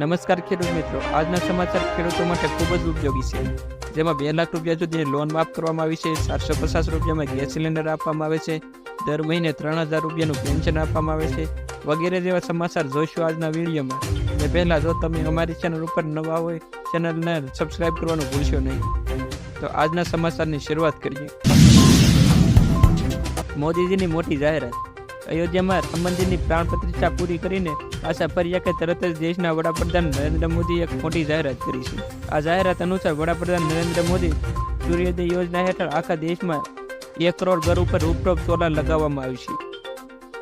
નમસ્કાર ખેડૂત મિત્રો, આજના સમાચાર ખેડૂતો માટે ખૂબ જ ઉપયોગી છે, જેમાં 2 લાખ રૂપિયા સુધીની લોન માફ કરવામાં આવી છે, 450 રૂપિયામાં ગેસ સિલિન્ડર આપવામાં આવે છે, દર મહિને 3000 રૂપિયાનું પેન્શન આપવામાં આવે છે, વગેરે જેવા સમાચાર જોઈશું આજના વિડીયોમાં. એ પહેલાં જો તમે અમારી ચેનલ ઉપર નવા હોય, ચેનલને સબસ્ક્રાઈબ કરવાનું ભૂલશો નહીં. તો આજના સમાચારની શરૂઆત કરીએ. મોદીજીની મોટી જાહેરાત. અયોધ્યામાં રામ મંદિરની પ્રાણ પ્રતિષ્ઠા પૂરી કરીને આશા ફર્યા કે તરત જ દેશના વડાપ્રધાન નરેન્દ્ર મોદીએ એક મોટી જાહેરાત કરી છે. આ જાહેરાત અનુસાર વડાપ્રધાન નરેન્દ્ર મોદી સૂર્યોદય યોજના હેઠળ આખા દેશમાં 1 કરોડ ઘર ઉપર રૂફટોપ સોલાર લગાવવામાં આવ્યું છે.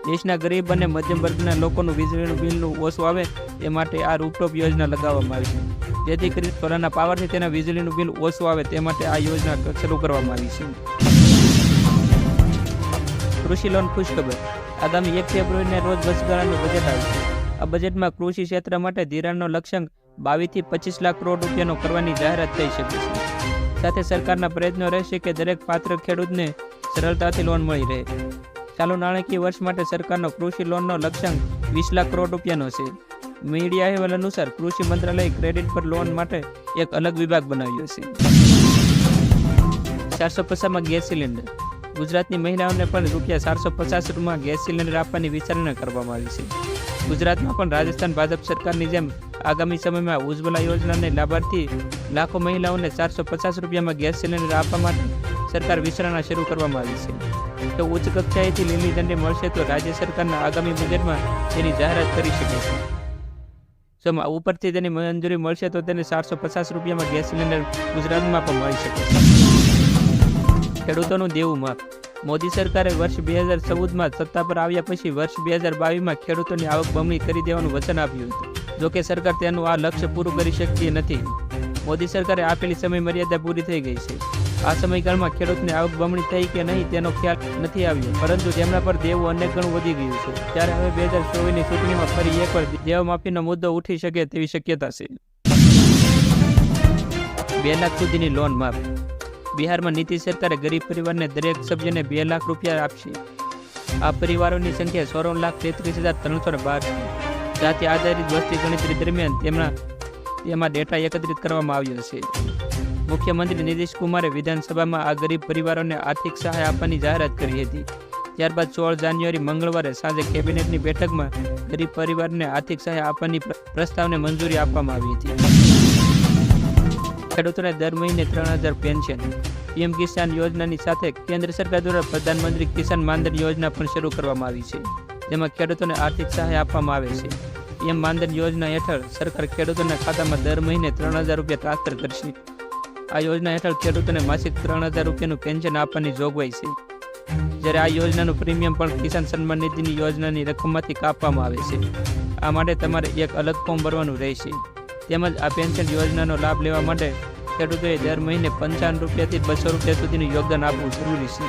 દેશના ગરીબ અને મધ્યમ વર્ગના લોકોનું વીજળીનું બિલનું ઓછું આવે તે માટે આ રૂફટોપ યોજના લગાવવામાં આવી છે. જેથી કરી સોલારના પાવરથી તેના વીજળીનું બિલ ઓછું આવે તે માટે આ યોજના શરૂ કરવામાં આવી છે. કૃષિ લોન ખુશખબર. આગામી 1 ફેબ્રુઆરીના રોજ વચગાળાનું બજેટ આવશે. આ બજેટમાં કૃષિ ક્ષેત્ર માટે ધિરાણનો લક્ષ્યાંક 22 થી 25 લાખ કરોડ રૂપિયાનો કરવાની જાહેરાત થઈ શકે છે. સાથે સરકારના પ્રયત્નો રહેશે કે દરેક પાત્ર ખેડૂતને સરળતાથી લોન મળી રહે. ચાલુ નાણાકીય વર્ષ માટે સરકારનો કૃષિ લોનનો લક્ષ્યાંક 20 લાખ કરોડ રૂપિયાનો છે. મીડિયા અહેવાલ અનુસાર કૃષિ મંત્રાલયે ક્રેડિટ પર લોન માટે એક અલગ વિભાગ બનાવ્યો છે. 450માં ગેસ સિલિન્ડર. ગુજરાતની મહિલાઓને પણ ₹450 ગેસ સિલિન્ડર આપવાની વિચારણા કરવામાં આવી છે. ગુજરાતમાં પણ રાજસ્થાન ભાજપ સરકારની જેમ આગામી સમયમાં ઉજ્જવલા યોજનાને લાભાર્થી લાખો મહિલાઓને ₹450 ગેસ સિલિન્ડર આપવા માટે સરકાર વિચારણા શરૂ કરવામાં આવી છે. તો ઉચ્ચ કક્ષાએથી લીલી ઝંડી મળશે તો રાજ્ય સરકારના આગામી બજેટમાં તેની જાહેરાત કરી શકે છે. જો ઉપરથી તેની મંજૂરી મળશે તો તેને ₹450 ગેસ સિલિન્ડર ગુજરાતમાં પણ મળી શકે છે. ખેડૂતોનું દેવું માફ. મોદી સરકારે વર્ષ 2014માં સત્તા પર આવ્યા પછી વર્ષ 2022માં ખેડૂતોની આવક બમણી કરી દેવાનું વચન આપ્યું હતું. જોકે સરકાર તેનું આ લક્ષ્ય પૂરું કરી શકતી નથી. મોદી સરકારે આપેલી સમય મર્યાદા પૂરી થઈ ગઈ છે. આ સમયગાળામાં ખેડૂતની આવક બમણી થઈ કે નહીં તેનો ખ્યાલ નથી આવ્યો, પરંતુ તેમના પર દેવું અનેક ગણું વધી ગયું છે. ત્યારે હવે 2024ની ચૂંટણીમાં ફરી એકવાર દેવા માફીનો મુદ્દો ઉઠી શકે તેવી શક્યતા છે. 2 લાખ સુધીની લોન માફ. બિહારમાં નીતિશ સરકારે ગરીબ પરિવારને દરેક સભ્યને 2 લાખ રૂપિયા આપશે. આ પરિવારોની સંખ્યા 16,33,312 છે. જાતિ આધારિત વસ્તી ગણતરી દરમિયાન તેમાં ડેટા એકત્રિત કરવામાં આવ્યો છે. મુખ્યમંત્રી નીતિશ કુમારે વિધાનસભામાં આ ગરીબ પરિવારોને આર્થિક સહાય આપવાની જાહેરાત કરી હતી. ત્યારબાદ 16 જાન્યુઆરી મંગળવારે સાંજે કેબિનેટની બેઠકમાં ગરીબ પરિવારને આર્થિક સહાય આપવાની પ્રસ્તાવને મંજૂરી આપવામાં આવી હતી. ખેડૂતોને દર મહિને 3000 પેન્શન. પીએમ કિસાન યોજનાની સાથે કેન્દ્ર સરકાર દ્વારા પ્રધાનમંત્રી કિસાન માનધન યોજના પણ શરૂ કરવામાં આવી છે, જેમાં ખેડૂતોને આર્થિક સહાય આપવામાં આવે છે. પીએમ માનધન યોજના હેઠળ સરકાર ખેડૂતોના ખાતામાં દર મહિને 3000 રૂપિયા ટ્રાન્સફર કરશે. આ યોજના હેઠળ ખેડૂતોને માસિક 3000 રૂપિયાનું પેન્શન આપવાની જોગવાઈ છે. જ્યારે આ યોજનાનું પ્રીમિયમ પણ કિસાન સન્માન નિધિની યોજનાની રકમમાંથી કાપવામાં આવે છે. આ માટે તમારે એક અલગ ફોર્મ ભરવાનું રહેશે. તેમજ આ પેન્શન યોજનાનો લાભ લેવા માટે ખેડૂતોએ દર મહિને ₹55 થી ₹200 સુધીનું યોગદાન આપવું જરૂરી છે.